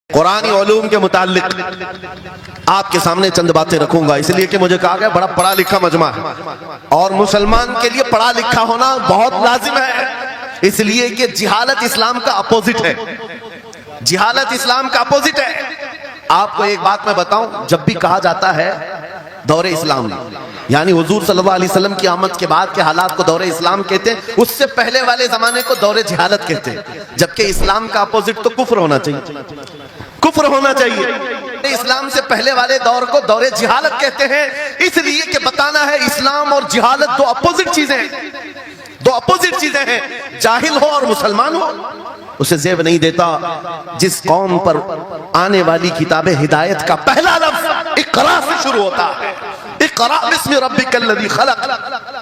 قرآنی علوم کے متعلق آپ کے سامنے چند باتیں رکھوں گا، اس لیے کہ مجھے کہا گیا بڑا پڑھا لکھا مجمع ہے اور مسلمان کے لیے پڑھا لکھا ہونا بہت لازم ہے، اس لیے کہ جہالت اسلام کا اپوزٹ ہے، جہالت اسلام کا اپوزٹ ہے۔ آپ کو ایک بات میں بتاؤں، جب بھی کہا جاتا ہے دور اسلام، یعنی حضور صلی اللہ علیہ وسلم کی آمد کے بعد کے حالات کو دور اسلام کہتے ہیں، اس سے پہلے والے زمانے کو دور جہالت کہتے ہیں، جبکہ اسلام کا اپوزٹ تو کفر ہونا چاہیے، کفر ہونا چاہیے۔ اسلام سے پہلے والے دور کو دور جہالت کہتے ہیں، اس لیے کہ بتانا ہے اسلام اور جہالت دو اپوزٹ چیزیں ہیں، دو اپوزٹ چیزیں ہیں۔ جاہل ہو اور مسلمان ہو اسے زیب نہیں دیتا جس قوم پر آنے والی کتاب ہدایت کا پہلا لفظ اقرا سے شروع ہوتا ہے، اقرا بسم ربک الذی خلق،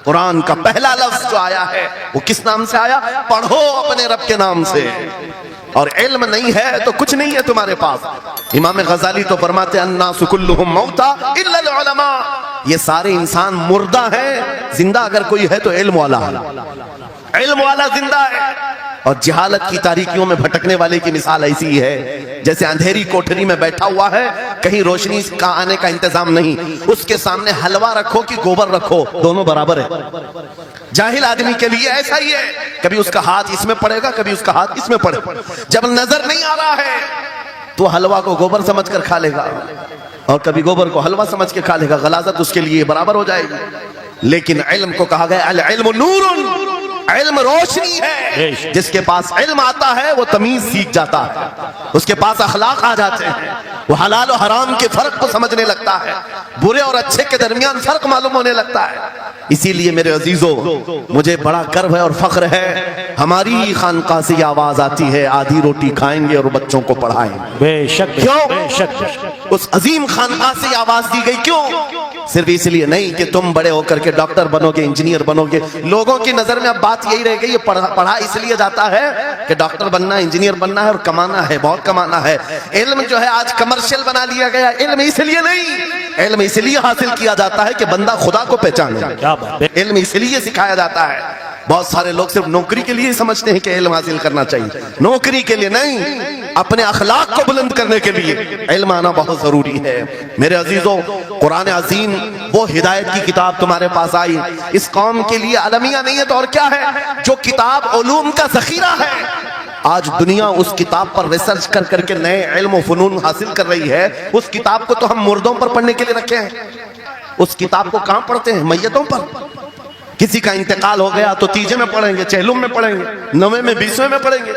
قرآن کا پہلا لفظ جو آیا ہے وہ کس نام سے آیا؟ پڑھو اپنے رب کے نام سے۔ اور علم نہیں ہے تو کچھ نہیں ہے تمہارے پاس۔ امام غزالی تو فرماتے ہیں الناس کلہم موتا الا العلماء، یہ سارے انسان مردہ ہیں، زندہ اگر کوئی ہے تو علم والا ہے، علم والا زندہ ہے۔ اور جہالت کی تاریکیوں میں بھٹکنے والے کی مثال ایسی ہے جیسے اندھیری کوٹھری میں بیٹھا ہوا ہے، کہیں روشنی کا آنے کا انتظام نہیں، اس کے سامنے حلوہ رکھو کہ گوبر رکھو، دونوں برابر ہے۔ جاہل آدمی کے لیے ایسا ہی ہے، کبھی اس کا ہاتھ اس میں پڑے گا، کبھی اس کا ہاتھ اس میں پڑے گا۔ جب نظر نہیں آ رہا ہے تو حلوہ کو گوبر سمجھ کر کھا لے گا، اور کبھی گوبر کو حلوہ سمجھ کے کھا لے گا، غلاظت اس کے لیے برابر ہو جائے گی۔ لیکن علم کو کہا گیا العلم نور، علم روشنی ہے، جس کے پاس علم آتا ہے وہ تمیز سیکھ جاتا ہے، اس کے پاس اخلاق آ جاتے ہیں، وہ حلال و حرام کے فرق کو سمجھنے لگتا ہے، برے اور اچھے کے درمیان فرق معلوم ہونے لگتا ہے۔ اسی لیے میرے عزیزو، مجھے بڑا گرو ہے اور فخر ہے، ہماری خانقاہ سے یہ آواز آتی ہے آدھی روٹی کھائیں گے اور بچوں کو پڑھائیں گے۔ بے شک، کیوں؟ بے شک۔ اس عظیم خانقاہ سے یہ آواز دی گئی، کیوں؟ صرف اس لیے نہیں کہ تم بڑے ہو کر کے ڈاکٹر بنو گے، انجینئر بنو گے۔ لوگوں کی نظر میں اب بات یہی رہ گئی، یہ پڑھا اس لیے جاتا ہے کہ ڈاکٹر بننا ہے، انجینئر بننا ہے اور کمانا ہے، بہت کمانا ہے۔ علم جو ہے آج کمرشل بنا لیا گیا، علم اس لیے نہیں، علم اس لیے حاصل کیا جاتا ہے کہ بندہ خدا کو پہچانے۔ کیا بات ہے۔ علم اس لیے سکھایا جاتا ہے، بہت سارے لوگ صرف نوکری کے لیے سمجھتے ہیں کہ علم حاصل کرنا چاہیے، نوکری کے لیے نہیں، اپنے اخلاق کو بلند کرنے کے لیے علم آنا بہت ضروری ہے۔ میرے عزیزوں، قرآن عظیم وہ ہدایت کی کتاب تمہارے پاس آئی، اس قوم کے لیے المیہ نہیں ہے تو اور کیا ہے، جو کتاب علوم کا ذخیرہ ہے۔ آج دنیا اس کتاب پر ریسرچ کر کر کے نئے علم و فنون حاصل کر رہی ہے، اس کتاب کو تو ہم مردوں پر پڑھنے کے لیے رکھے ہیں، اس کتاب کو کہاں پڑھتے ہیں؟ میتوں پر۔ کسی کا انتقال ہو گیا تو تیجے میں پڑھیں گے، چہلم میں پڑھیں گے، نویں میں، 20ویں میں پڑھیں گے۔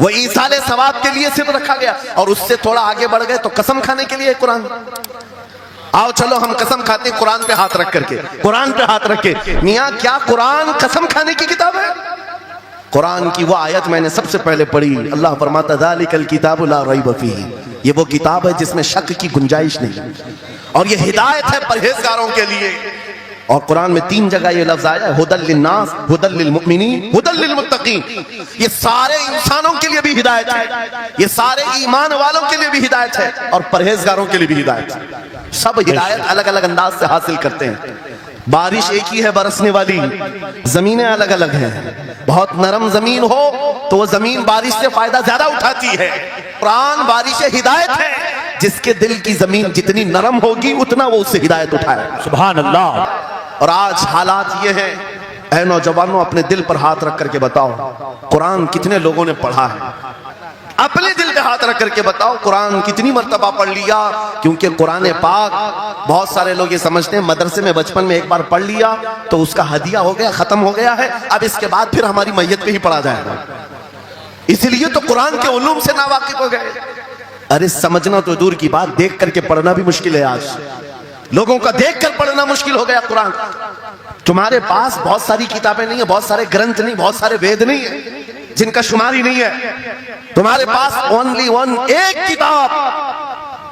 وہ ایصال ثواب کے لیے صرف رکھا گیا، اور اس سے تھوڑا آگے بڑھ گئے تو قسم کھانے کے لیے قرآن۔ آؤ چلو ہم قسم کھاتے ہیں قرآن پہ ہاتھ رکھ کر کے، قرآن پہ ہاتھ رکھ کے۔ میاں کیا قرآن قسم کھانے کی کتاب ہے؟ قرآن کی وہ آیت میں نے سب سے پہلے پڑھی، اللہ فرماتا ذالک الکتاب لا ریب فیہ، یہ وہ کتاب ہے جس میں شک کی گنجائش نہیں، اور یہ ہدایت ہے پرہیزگاروں کے لیے۔ اور قرآن میں 3 جگہ یہ لفظ آیا ہے، ھدی للناس، ھدی للمؤمنین، ھدی للمتقین۔ یہ سارے انسانوں کے لیے بھی ہدایت ہے، یہ سارے ایمان والوں کے لیے بھی ہدایت ہے، اور پرہیزگاروں کے لیے بھی ہدایت ہے۔ سب ہدایت الگ الگ انداز سے حاصل کرتے ہیں۔ بارش ایک ہی ہے برسنے والی، زمینیں الگ الگ ہیں، بہت نرم زمین ہو تو وہ زمین بارش سے فائدہ زیادہ اٹھاتی ہے۔ قرآن بارش ہدایت ہے، جس کے دل کی زمین جتنی نرم ہوگی اتنا وہ اس سے ہدایت اٹھائے۔ سبحان اللہ۔ اور آج حالات یہ ہیں، اے نوجوانوں اپنے دل پر ہاتھ رکھ کر کے بتاؤ قرآن کتنے لوگوں نے پڑھا ہے؟ اپنے دل پہ ہاتھ رکھ کر کے بتاؤ قرآن کتنی مرتبہ پڑھ لیا؟ کیونکہ قرآن پاک بہت سارے لوگ یہ سمجھتے ہیں مدرسے میں بچپن میں ایک بار پڑھ لیا تو اس کا ہدیہ ہو گیا، ختم ہو گیا ہے، اب اس کے بعد پھر ہماری میت پہ ہی پڑھا جائے گا، اسی لیے تو قرآن کے علوم سے ناواقف ہو گئے۔ ارے سمجھنا تو دور کی بات، دیکھ کر کے پڑھنا بھی مشکل ہے آج، لوگوں کا دیکھ کر پڑھنا مشکل ہو گیا قرآن۔ تمہارے پاس بہت ساری کتابیں نہیں ہیں، بہت سارے گرنتھ نہیں، بہت سارے وید نہیں ہیں جن کا شمار ہی نہیں ہے، تمہارے پاس اونلی ون، ایک کتاب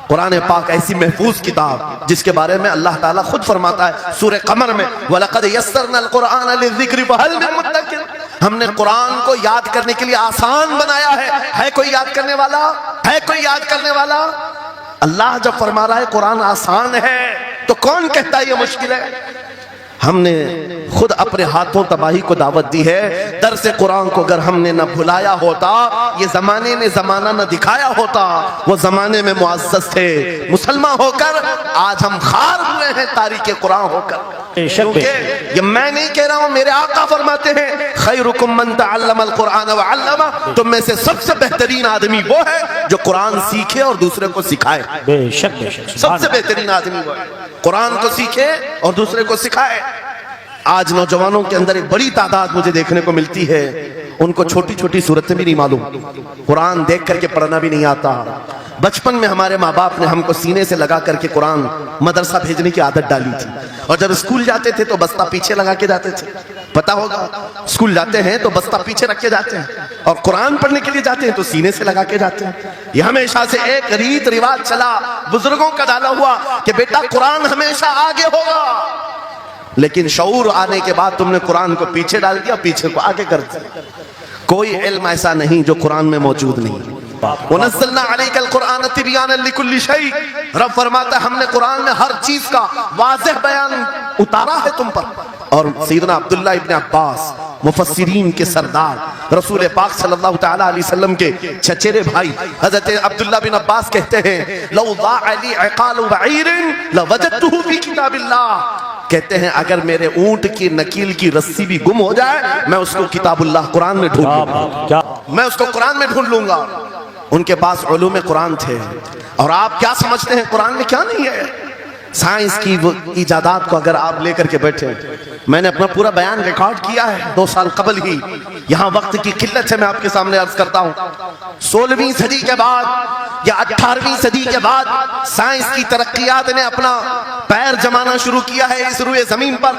قرآن پاک، ایسی محفوظ کتاب جس کے بارے میں اللہ تعالیٰ خود فرماتا ہے سورہ قمر میں وَلَقَدْ يَسَّرْنَا الْقُرْآنَ لِلذِّكْرِ فَهَلْ مِن مُدَّكِرٍ، ہم نے قرآن کو یاد کرنے کے لیے آسان بنایا ہے کوئی یاد کرنے والا؟ ہے کوئی یاد کرنے والا؟ اللہ جب فرما رہا ہے قرآن آسان ہے تو کون کہتا ہے یہ مشکل ہے؟ ہم نے خود اپنے ہاتھوں تباہی کو دعوت دی ہے. درس قرآن کو اگر ہم نے نہ بھلایا ہوتا, یہ زمانے نے زمانہ نہ دکھایا ہوتا, وہ زمانے میں معزز تھے. مسلمان ہو کر آج ہم خار ہوئے ہیں تاریخ قرآن ہو کر. کیونکہ یہ میں نہیں کہہ رہا ہوں, میرے آقا فرماتے ہیں خیرکم من تعلم القرآن وعلمہ, تم میں سے سب سے بہترین آدمی وہ ہے جو قرآن سیکھے اور دوسرے کو سکھائے. بے شک بے شک. سب سے بہترین آدمی وہ ہے قرآن کو سیکھے اور دوسرے کو سکھائے. آج نوجوانوں کے اندر ایک بڑی تعداد مجھے دیکھنے کو ملتی ہے, ان کو چھوٹی چھوٹی صورتیں بھی نہیں معلوم, قرآن دیکھ کر کے پڑھنا بھی نہیں آتا. بچپن میں ہمارے ماں باپ نے ہم کو سینے سے لگا کر کے قرآن مدرسہ بھیجنے کی عادت ڈالی تھی, اور جب اسکول جاتے تھے تو بستہ پیچھے لگا کے جاتے تھے. پتا ہوگا, اسکول جاتے ہیں تو بستہ پیچھے رکھ کے جاتے ہیں, اور قرآن پڑھنے کے لیے جاتے ہیں تو سینے سے لگا کے جاتے ہیں. یہ ہمیشہ سے ایک ریت رواج چلا, بزرگوں کا ڈالا ہوا کہ بیٹا قرآن ہمیشہ آگے ہوگا. لیکن شعور آنے کے بعد تم نے قرآن کو پیچھے ڈال دیا, پیچھے کو آگے کر دیا. کوئی علم ایسا نہیں جو قرآن میں موجود نہیں. وَنَزَّلْنَا عَلَيْكَ الْقُرْآنَ تِبْيَانًا لِكُلِّ شَيْءٍ, رب فرماتا ہے ہم نے قرآن میں ہر چیز کا واضح بیان اتارا ہے تم پر. اور سیدنا عبداللہ ابن عباس مفسرین کے سردار, رسول پاک صلی اللہ تعالیٰ علیہ وسلم کے چچیرے بھائی حضرت عبداللہ بن عباس کہتے ہیں لَوْ ضَاعَ لِي عِقَالُ بَعِيرٍ لَوَجَدْتُهُ فِي كِتَابِ اللَّهِ, کہتے ہیں اگر میرے اونٹ کی نکیل کی رسی بھی گم ہو جائے میں اس کو کتاب اللہ قرآن میں ڈھونڈ لوں گا, میں اس کو قرآن میں ڈھونڈ لوں گا. ان کے پاس علوم قرآن تھے. اور آپ کیا سمجھتے ہیں قرآن میں کیا نہیں ہے؟ سائنس کی وہ ایجادات کو اگر آپ لے کر کے بیٹھے, میں نے اپنا پورا بیان ریکارڈ کیا ہے 2 سال قبل ہی, یہاں وقت کی قلت ہے, میں آپ کے سامنے عرض کرتا ہوں. 16ویں صدی کے بعد یا 18ویں صدی کے بعد سائنس کی ترقیات نے اپنا پیر جمانا شروع کیا ہے اس روئے زمین پر,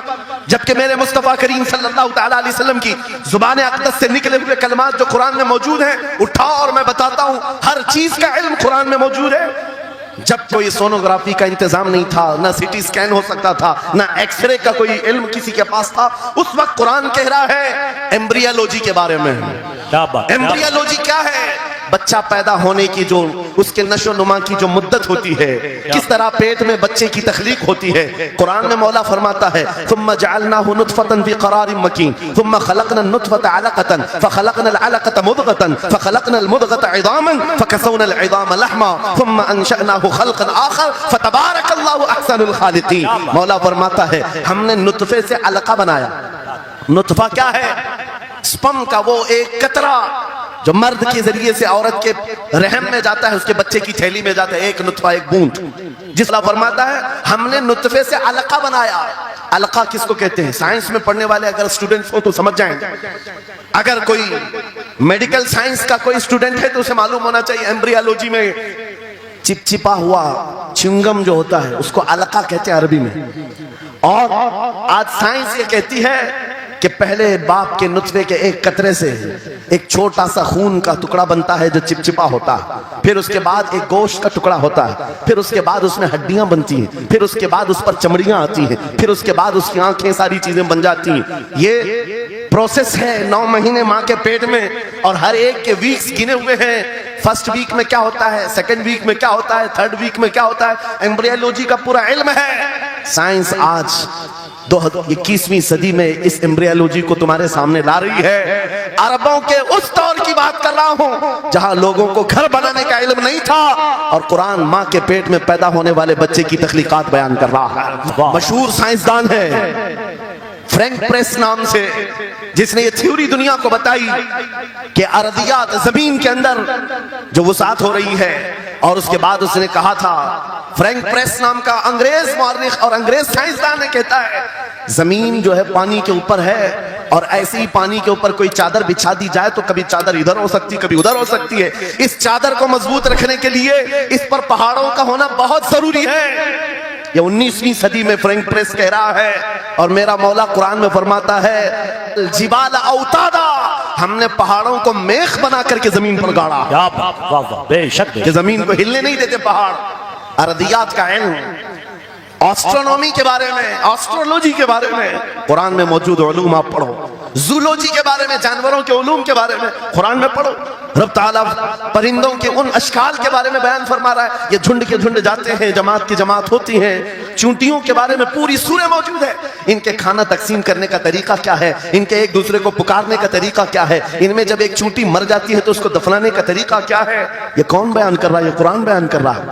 جبکہ میرے مصطفیٰ کریم صلی اللہ تعالیٰ علیہ وسلم کی زبان اقدس سے نکلے ہوئے کلمات جو قرآن میں موجود ہیں اٹھاؤ اور میں بتاتا ہوں ہر چیز کا علم قرآن میں موجود ہے. جب کوئی سونوگرافی کا انتظام نہیں تھا, نہ سی ٹی سکین ہو سکتا تھا, نہ ایکس رے کا کوئی علم کسی کے پاس تھا, اس وقت قرآن کہہ رہا ہے ایمبریالوجی کے بارے میں. ایمبریالوجی کیا ہے؟ بچہ پیدا ہونے کی جو اس کے نشو نما کی جو مدت ہوتی ہے, کس طرح پیٹ میں بچے کی تخلیق ہوتی ہے. قرآن میں مولا فرماتا ہے ثم جعلناه نطفة في قرار مكين ثم خلقنا النطفة علقة فخلقنا العلقة مضغة فخلقنا المضغة عظاما فكسونا العظام لحما ثم انشأناه خلقا آخر فتبارك الله احسن الخالقين. مولا فرماتا ہے ہم نے نطفے سے علقہ بنایا. نطفہ کیا ہے؟ سپم کا وہ ایک قطرہ جو مرد کے ذریعے سے عورت کے رحم میں جاتا ہے, اس کے بچے کی تھیلی میں جاتا ہے, ایک نطفہ ایک بوند. جس اللہ فرماتا ہے ہم نے نطفے سے علقہ بنایا. علقہ کس کو کہتے ہیں؟ سائنس میں پڑھنے والے اگر اسٹوڈنٹس ہو تو سمجھ جائیں. اگر کوئی میڈیکل سائنس کا کوئی اسٹوڈنٹ ہے تو اسے معلوم ہونا چاہیے ایمبریالوجی میں چپچپا ہوا چنگم جو ہوتا ہے اس کو علقہ کہتے ہیں عربی میں. اور آج سائنس یہ کہتی ہے کہ پہلے باپ کے نطفے کے ایک قطرے سے ایک چھوٹا سا خون کا ٹکڑا بنتا ہے جو چپچپا ہوتا ہے, پھر اس کے بعد ایک گوشت کا ٹکڑا ہوتا ہے, پھر اس کے بعد اس میں ہڈیاں بنتی ہیں, پھر اس کے بعد اس پر چمڑیاں آتی ہیں, پھر اس کے بعد اس کی آنکھیں ساری چیزیں بن جاتی ہیں. یہ پروسیس ہے 9 مہینے ماں کے پیٹ میں, اور ہر ایک کے ویکس گنے ہوئے ہیں. فرسٹ ویک میں کیا ہوتا ہے, سیکنڈ ویک میں کیا ہوتا ہے, تھرڈ ویک میں کیا ہوتا ہے, ایمبریالوجی کا پورا علم ہے. سائنس آج 21ویں صدی میں اس ایمبریالوجی کو تمہارے سامنے لا رہی ہے. عربوں کے اس دور کی بات کر رہا ہوں جہاں لوگوں کو گھر بنانے کا علم نہیں تھا, اور قرآن ماں کے پیٹ میں پیدا ہونے والے بچے کی تخلیقات بیان کر رہا ہے. مشہور سائنسدان ہے فرینک پریس نام سے, جس نے یہ تھیوری دنیا کو بتائی کہ ارضیات زمین کے اندر جو وسعت ہو رہی ہے, اور اس کے بعد اس نے کہا تھا, فرینک پریس نام کا انگریز مورخ اور انگریز سائنسدان نے کہتا ہے زمین جو ہے پانی کے اوپر ہے, اور ایسے ہی پانی کے اوپر کوئی چادر بچھا دی جائے تو کبھی چادر ادھر ہو سکتی کبھی ادھر ہو سکتی ہے. اس چادر کو مضبوط رکھنے کے لیے اس پر پہاڑوں کا ہونا بہت ضروری ہے. یہ 19ویں صدی میں فرینک پریس کہہ رہا ہے, اور میرا مولا قرآن میں فرماتا ہے الجبال اوتادا, ہم نے پہاڑوں کو میخ بنا کر کے زمین پر گاڑا. بے شک کہ زمین کو ہلنے نہیں دیتے پہاڑ. ارضیات کا علم, آسٹرونومی کے بارے میں, آسٹرولوجی کے بارے میں قرآن میں موجود علوم آپ پڑھو. زولوجی کے بارے میں, جانوروں کے علوم کے بارے میں قرآن میں پڑھو. رب تعالیٰ پرندوں کے ان اشکال کے بارے میں بیان فرما رہا ہے، یہ جھنڈ کے جھنڈ جاتے ہیں، جماعت کی جماعت ہوتی ہیں۔ چونٹیوں کے بارے میں پوری سورہ موجود ہے، ان کے کھانا تقسیم کرنے کا طریقہ کیا ہے، ان کے ایک دوسرے کو پکارنے کا طریقہ کیا ہے، ان میں جب ایک چونٹی مر جاتی ہے تو اس کو دفنانے کا طریقہ کیا ہے۔ یہ کون بیان کر رہا ہے؟ یہ قرآن بیان کر رہا ہے،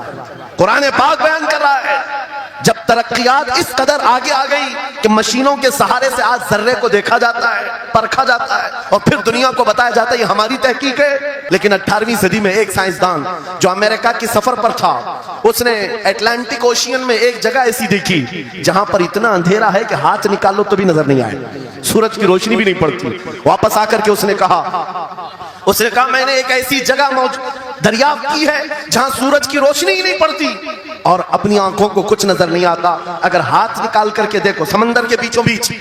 قرآن پاک بیان کر رہا ہے۔ جب ترقیات اس قدر آگے آ گئی کہ مشینوں کے سہارے سے آج ذرے کو دیکھا جاتا ہے، پرکھا جاتا ہے، اور پھر دنیا کو بتایا جاتا ہے یہ ہماری تحقیق ہے، لیکن 18ویں صدی میں ایک سائنسدان جو امریکہ کی سفر پر تھا، اس نے اٹلانٹک اوشین میں ایک جگہ ایسی دیکھی جہاں پر اتنا اندھیرا ہے کہ ہاتھ نکالو تو بھی نظر نہیں آئے، سورج کی روشنی بھی نہیں پڑتی۔ واپس آ کر کے اس نے کہا میں نے ایک ایسی جگہ دریافت کی ہے جہاں سورج کی روشنی ہی نہیں پڑتی اور اپنی آنکھوں کو کچھ نظر نہیں آتا۔ اگر ہاتھ نکال کر کے دیکھو، سمندر کے بیچوں بیچ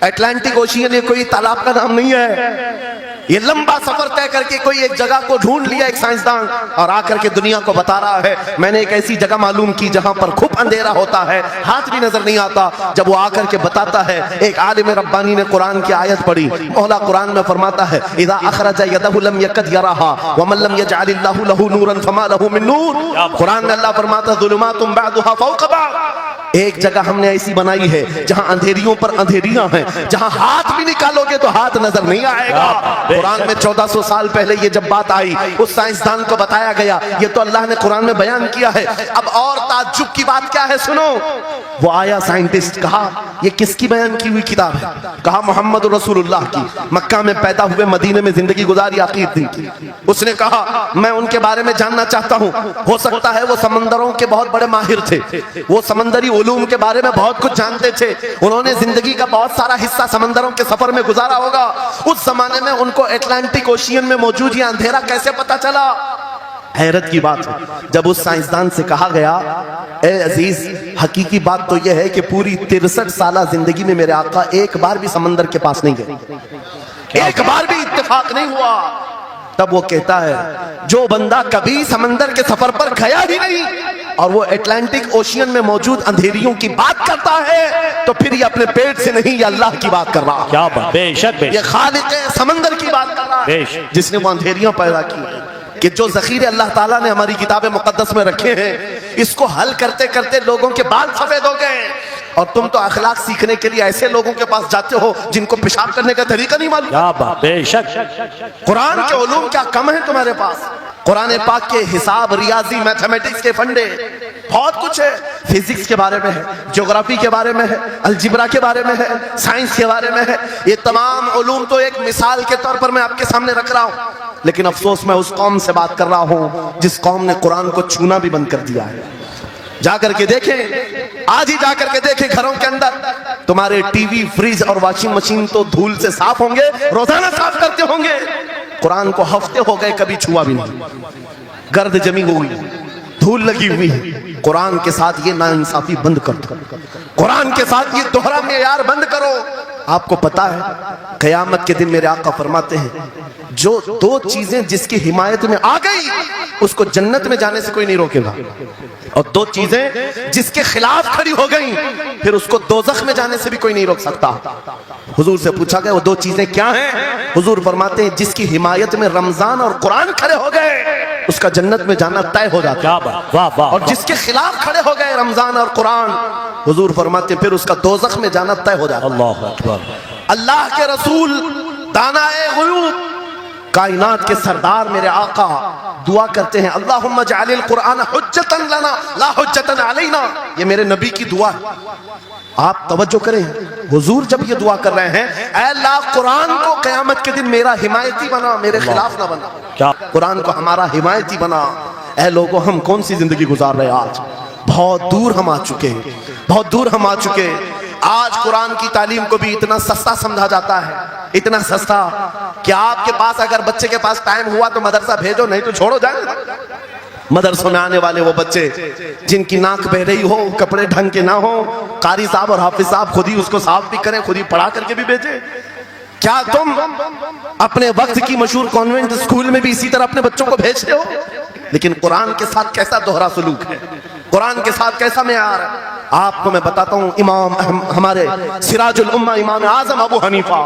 اٹلانٹک اوشین، یہ کوئی تالاب کا نام نہیں ہے، یہ لمبا سفر طے کر کے کوئی ایک جگہ کو ڈھونڈ لیا ایک سائنسدان، اور آ کر کے دنیا کو بتا رہا ہے میں نے ایک ایسی جگہ معلوم کی جہاں پر خوب اندھیرا ہوتا ہے، ہاتھ بھی نظر نہیں آتا۔ جب وہ آ کر کے بتاتا ہے، ایک عالم ربانی نے قرآن کی آیت پڑھی، مولا قرآن میں فرماتا ہے اذا اخرج یدہ لم یکد یراہا ومن لم یجعل اللہ لہ نورا فما لہ من نور۔ قرآن میں اللہ فرماتا ظلمات بعضها فوق بعض، ایک جگہ ہم نے ایسی بنائی ہے جہاں اندھیریوں پر اندھیریاں ہیں، جہاں ہاتھ بھی نکالو گے تو ہاتھ نظر نہیں آئے گا۔ قرآن میں 1400 سال پہلے یہ جب بات آئی، اس سائنسدان کو بتایا گیا، یہ تو اللہ نے قرآن میں بیان کیا ہے۔ اب اور تعجب کی بات کیا ہے سنو، وہ آیا سائنٹسٹ، کہا یہ کس کی بیان کی ہوئی کتاب ہے؟ کہا محمد رسول اللہ کی، مکہ میں پیدا ہوئے، مدینے میں زندگی گزاری، عقید دی۔ اس نے کہا میں ان کے بارے میں جاننا چاہتا ہوں، ہو سکتا ہے وہ سمندروں کے بہت بڑے ماہر تھے، وہ سمندری علوم کے بارے میں بہت کچھ جانتے تھے، انہوں نے زندگی کا بہت سارا حصہ سمندروں کے سفر میں گزارا ہوگا، اس زمانے میں ان کو اٹلانٹک اوشین میں موجود یہ اندھیرا کیسے پتا چلا؟ حیرت کی بات ہے، جب اس سائنسدان سے کہا گیا اے عزیز، حقیقی بات تو یہ ہے کہ پوری 63 سالہ زندگی میں میرے آقا ایک بار بھی سمندر کے پاس نہیں گئے، ایک بار بھی اتفاق نہیں ہوا۔ تب وہ کہتا ہے جو بندہ کبھی سمندر کے سفر پر گیا ہی نہیں اور وہ اٹلانٹک اوشین میں موجود اندھیریوں کی بات کرتا ہے تو پھر یہ اپنے پیٹ سے نہیں، یہ اللہ کی بات کر رہا ہے، کیا بات، بے شک یہ خالق سمندر کی بات کر رہا ہے جس نے وہ اندھیریاں پیدا کی، کہ جو ذخیرے اللہ تعالیٰ نے ہماری کتاب مقدس میں رکھے ہیں اس کو حل کرتے کرتے لوگوں کے بال سفید ہو گئے، اور تم تو اخلاق سیکھنے کے لیے ایسے لوگوں کے پاس جاتے ہو جن کو پیشاب کرنے کا طریقہ نہیں معلوم۔ کیا بات، بے شک۔ قرآن کے علوم کیا کم ہیں تمہارے پاس؟ قرآن پاک کے حساب، ریاضی، میتھمیٹکس کے فنڈے بہت کچھ ہے، فزکس کے بارے میں ہے، جغرافی کے بارے میں ہے، الجبرا کے بارے میں ہے، سائنس کے بارے میں ہے، یہ تمام علوم تو ایک مثال کے طور پر میں آپ کے سامنے رکھ رہا ہوں، لیکن افسوس میں اس قوم سے بات کر رہا ہوں جس قوم نے قرآن کو چھونا بھی بند کر دیا ہے۔ جا کر کے دیکھیں، آج ہی جا کر کے دیکھیں گھروں کے اندر تمہارے ٹی وی، فریج اور واشنگ مشین تو دھول سے صاف ہوں گے، روزانہ صاف کرتے ہوں گے، قرآن کو ہفتے ہو گئے کبھی چھوا بھی نہیں، گرد جمی ہوئی، دھول لگی ہوئی ہے۔ قرآن کے ساتھ یہ ناانصافی بند کر دو، قرآن کے ساتھ یہ دوہرا معیار بند کرو۔ آپ کو پتا ہے قیامت کے دن میرے آقا فرماتے ہیں جو دو چیزیں جس کی حمایت میں آ گئی اس کو جنت میں جانے سے کوئی نہیں روکے گا، اور دو چیزیں جس کے خلاف کھڑی ہو گئیں پھر اس کو دوزخ میں جانے سے بھی کوئی نہیں روک سکتا۔ حضور سے پوچھا گیا وہ دو چیزیں کیا ہیں؟ حضور فرماتے ہیں جس کی حمایت میں رمضان اور قرآن کھڑے ہو گئے اس کا جنت میں جانا طے ہو جاتا ہے، اور جس کے خلاف کھڑے ہو گئے رمضان اور قرآن، حضور فرماتے ہیں پھر اس کا دوزخ میں جانا طے ہو جاتا ہے۔ اللہ اکبر۔ اللہ کے رسول دانائے غیوب کائنات کے سردار میرے آقا دعا کرتے ہیں اللہم اجعل القرآن حجتا لنا لا حجتا علینا، یہ میرے نبی کی دعا ہے۔ آپ توجہ کریں، حضور جب یہ دعا کر رہے ہیں اے اللہ قرآن کو قیامت کے دن میرا حمایتی بنا، میرے خلاف نہ بنا، قرآن کو ہمارا حمایتی بنا۔ اے لوگوں ہم کون سی زندگی گزار رہے ہیں آج؟ بہت دور ہم آ چکے ہیں، بہت دور ہم آ چکے ہیں۔ آج قرآن کی تعلیم کو بھی اتنا سستا سمجھا جاتا ہے، اتنا سستا کہ آپ کے پاس اگر بچے کے پاس ٹائم ہوا تو مدرسہ بھیجو، نہیں تو چھوڑو جائے۔ مدرسوں میں آنے والے وہ بچے جن کی ناک بہ رہی ہو، کپڑے ڈھنگ کے نہ ہو، قاری صاحب اور حافظ صاحب خود ہی اس کو صاف بھی کریں، خود ہی پڑھا کر کے بھی بھیجیں۔ کیا تم اپنے وقت کی مشہور کانوینٹ اسکول میں بھی اسی طرح اپنے بچوں کو بھیجتے ہو؟ لیکن قرآن کے ساتھ کیسا دوہرا سلوک ہے، قرآن کے ساتھ کیسا معیار ہے؟ آپ کو میں بتاتا ہوں، امام ہمارے سراج الامہ امام اعظم ابو حنیفہ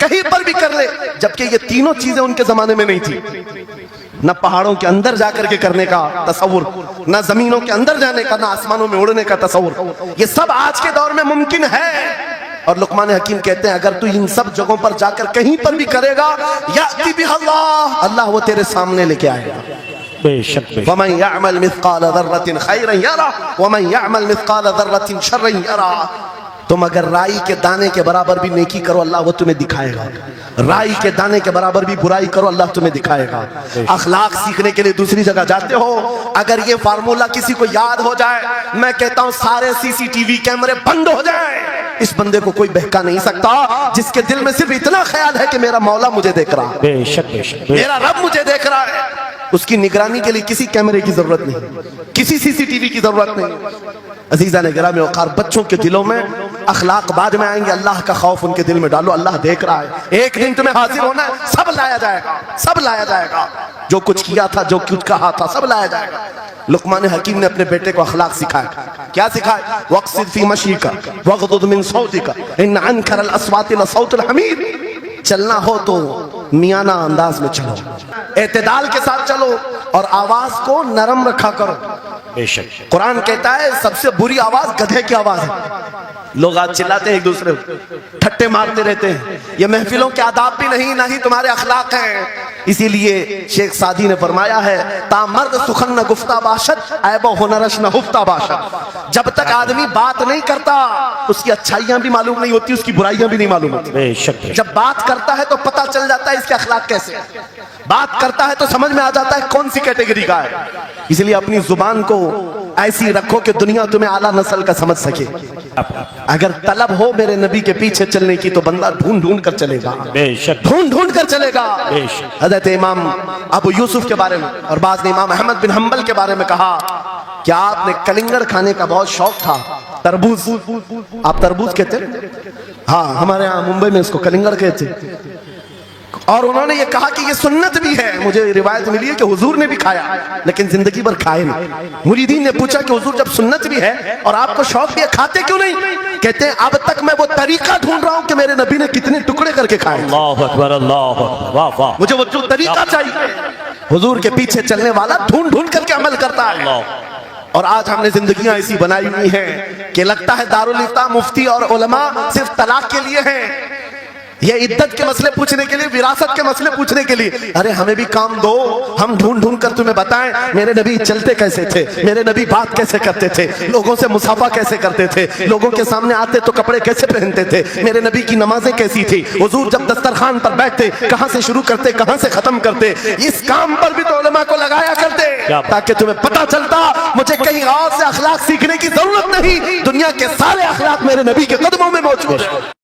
کہیں پر بھی کر لے، جبکہ یہ تینوں چیزیں ان کے زمانے میں نہیں تھی، نہ پہاڑوں کے اندر جا کر کے کرنے کا تصور، نہ زمینوں کے اندر جانے کا، نہ آسمانوں میں اڑنے کا تصور، یہ سب آج کے دور میں ممکن ہے۔ اور لقمان حکیم کہتے ہیں اگر تو ان سب جگہوں پر جا کر کہیں پر بھی کرے گا، یأتی بہ اللہ، اللہ وہ تیرے سامنے لے کے آئے گا۔ بے شک بے شک وَمَنْ يَعْمَلْ مِثْقَالَ ذَرَّةٍ خَيْرًا يَرَهُ وَمَنْ يَعْمَلْ مِثْقَالَ ذَرَّةٍ شَرًّا يَرَهُ۔ تم اگر رائی کے دانے کے برابر بھی نیکی کرو اللہ وہ تمہیں دکھائے گا، رائی کے دانے کے برابر بھی برائی کرو اللہ تمہیں دکھائے گا۔ اخلاق سیکھنے کے لیے دوسری جگہ جاتے ہو، اگر یہ فارمولہ کسی کو یاد ہو جائے، میں کہتا ہوں سارے سی سی ٹی وی کیمرے بند ہو جائیں، اس بندے کو کوئی بہکا نہیں سکتا جس کے دل میں صرف اتنا خیال ہے کہ میرا مولا مجھے دیکھ رہا ہے، بے شک بے شک میرا رب مجھے دیکھ رہا ہے۔ اس کی نگرانی کے لیے کسی کیمرے کی ضرورت نہیں، کسی سی سی ٹی وی کی ضرورت نہیں۔ عزیزان گرامی وقار، بچوں کے دلوں میں اخلاق بعد میں آئیں گے، اللہ کا خوف ان کے دل میں ڈالو، اللہ دیکھ رہا ہے، ایک دن تمہیں حاضر ہونا ہے، سب لایا جائے گا، سب لایا جائے گا، جو کچھ کیا تھا، جو کچھ کہا تھا، سب لایا جائے گا۔ لقمان حکیم نے اپنے بیٹے کو اخلاق سکھایا، کیا سکھایا؟ وَاقْصِدْ فِي مَشْيِكَ وَاغْضُضْ مِنْ صَوْتِكَ إِنَّ أَنْكَرَ الْأَصْوَاتِ لَصَوْتُ الْحَمِيرِ۔ چلنا ہو تو میانہ انداز میں چلو، اعتدال کے ساتھ چلو، اور آواز کو نرم رکھا کرو۔ بے شک قرآن کہتا ہے سب سے بری آواز گدھے کی آواز ہے۔ لوگ آج چلاتے ہیں ایک دوسرے کو، ٹھٹے مارتے رہتے ہیں، یہ محفلوں کے آداب بھی نہیں، نہ ہی تمہارے اخلاق ہیں۔ اسی لیے شیخ سعدی نے فرمایا ہے تا مرد سخن نہ گفتہ باشد عیب و ہنرش نہ ہفتہ باشد۔ جب تک آدمی بات نہیں کرتا اس کی اچھائیاں بھی معلوم نہیں ہوتی، اس کی برائیاں بھی نہیں معلوم ہوتی۔ بے شک بے شک جب بات کرتا ہے تو پتہ چل جاتا ہے اس کے اخلاق کیسے ہیں، بات کرتا ہے تو سمجھ میں آ جاتا ہے کون سی کیٹیگری کا ہے۔ اس لیے اپنی زبان کو ایسی رکھو کہ دنیا تمہیں اعلیٰ نسل کا سمجھ سکے۔ اگر طلب ہو میرے نبی کے پیچھے چلنے کی تو بندہ ڈھونڈ ڈھونڈ کر چلے گا، بے شک ڈھونڈ ڈھونڈ کر چلے گا۔ بے شک حضرت امام ابو یوسف کے بارے میں اور بعض نے امام احمد بن حنبل کے بارے میں کہا کہ آپ نے کلنگڑ کھانے کا بہت شوق تھا، تربوز، آپ تربوز کہتے ہیں؟ ہاں ہمارے ہاں ممبئی میں اس کو کلنگڑ کہتے ہیں۔ اور انہوں نے یہ کہا کہ یہ سنت بھی ہے، مجھے روایت ملی ہے کہ حضور نے بھی کھایا لیکن زندگی بھر کھائے نہیں۔ مریدین نے پوچھا کہ حضور جب سنت بھی ہے اور آپ کو شوق بھی ہے کھاتے کیوں نہیں؟ کہتے ہیں اب تک میں وہ طریقہ ڈھونڈ رہا ہوں کہ میرے نبی نے کتنے ٹکڑے کر کے کھائے، اللہ اکبر اللہ اکبر، واہ واہ، مجھے وہ جو طریقہ چاہیے۔ حضور کے پیچھے چلنے والا ڈھونڈ ڈھونڈ کر کے عمل کرتا ہے۔ اور آج ہم نے زندگیاں ایسی بنائی ہوئی ہیں کہ لگتا ہے دارالفتاء مفتی اور علماء صرف طلاق کے لیے ہیں، یہ عدت کے مسئلے پوچھنے کے لیے، وراثت کے مسئلے پوچھنے کے لیے۔ ارے ہمیں بھی کام دو، ہم ڈھونڈ ڈھونڈ کر تمہیں بتائیں میرے نبی چلتے کیسے تھے، میرے نبی بات کیسے کرتے تھے، لوگوں سے مصافحہ کیسے کرتے تھے، لوگوں کے سامنے آتے تو کپڑے کیسے پہنتے تھے، میرے نبی کی نمازیں کیسی تھی، حضور جب دسترخوان پر بیٹھتے کہاں سے شروع کرتے کہاں سے ختم کرتے۔ اس کام پر بھی تو علماء کو لگایا کرتے تاکہ تمہیں پتہ چلتا مجھے کہیں اور سے اخلاق سیکھنے کی ضرورت نہیں، دنیا کے سارے اخلاق میرے نبی کے قدموں میں موجود ہیں۔